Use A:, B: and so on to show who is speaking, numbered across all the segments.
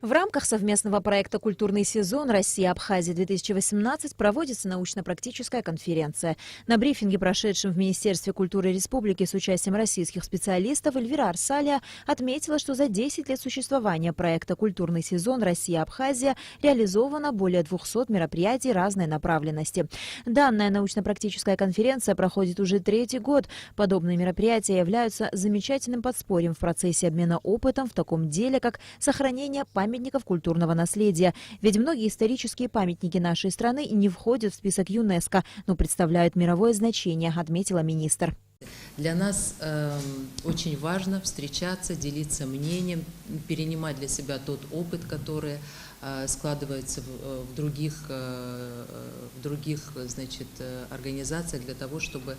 A: В рамках совместного проекта «Культурный сезон Россия-Абхазия-2018» проводится научно-практическая конференция. На брифинге, прошедшем в Министерстве культуры Республики с участием российских специалистов, Эльвира Арсалия отметила, что за 10 лет существования проекта «Культурный сезон Россия-Абхазия» реализовано более 200 мероприятий разной направленности. Данная научно-практическая конференция проходит уже 3-й год. Подобные мероприятия являются замечательным подспорьем в процессе обмена опытом в таком деле, как сохранение памятников культурного наследия. Ведь многие исторические памятники нашей страны не входят в список ЮНЕСКО, но представляют мировое значение, отметила министр.
B: Для нас очень важно встречаться, делиться мнением, перенимать для себя тот опыт, который складывается в других организациях, для того, чтобы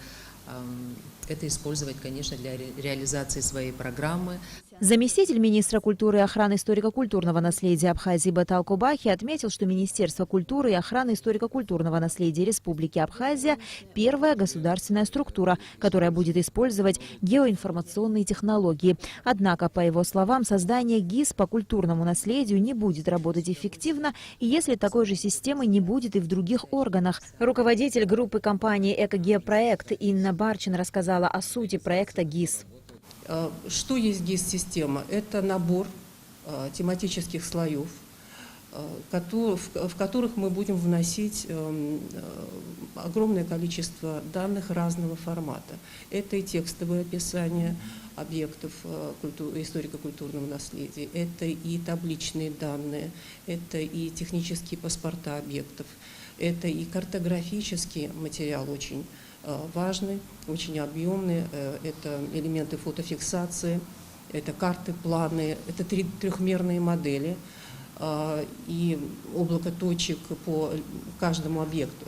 B: это использовать, конечно, для реализации своей программы.
A: Заместитель министра культуры и охраны историко-культурного наследия Абхазии Батал Кубахи отметил, что Министерство культуры и охраны историко-культурного наследия Республики Абхазия – первая государственная структура, которая будет использовать геоинформационные технологии. Однако, по его словам, создание ГИС по культурному наследию не будет работать эффективно, если такой же системы не будет и в других органах. Руководитель группы компании «Экогеопроект» Инна Барчин рассказала о сути проекта ГИС.
C: Что есть ГИС-система? Это набор тематических слоев, в которых мы будем вносить огромное количество данных разного формата. Это и текстовое описание объектов историко-культурного наследия, это и табличные данные, это и технические паспорта объектов, это и картографический материал очень важный, очень объемный, это элементы фотофиксации, это карты, планы, это трехмерные модели и облако точек по каждому объекту.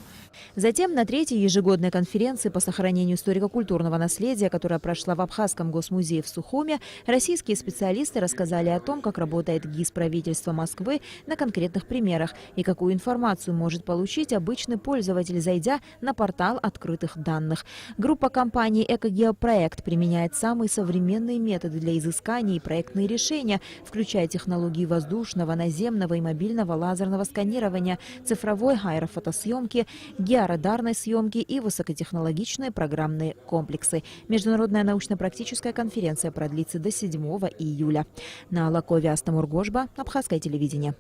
A: Затем на 3-й ежегодной конференции по сохранению историко-культурного наследия, которая прошла в Абхазском госмузее в Сухуме, российские специалисты рассказали о том, как работает ГИС правительства Москвы на конкретных примерах и какую информацию может получить обычный пользователь, зайдя на портал открытых данных. Группа компаний «Экогеопроект» применяет самые современные методы для изыскания и проектные решения, включая технологии воздушного, наземного и мобильного лазерного сканирования, цифровой аэрофотосъемки, георадарной съемки и высокотехнологичные программные комплексы. Международная научно-практическая конференция продлится до 7 июля. На Лакове Астамургожба, Абхазское телевидение.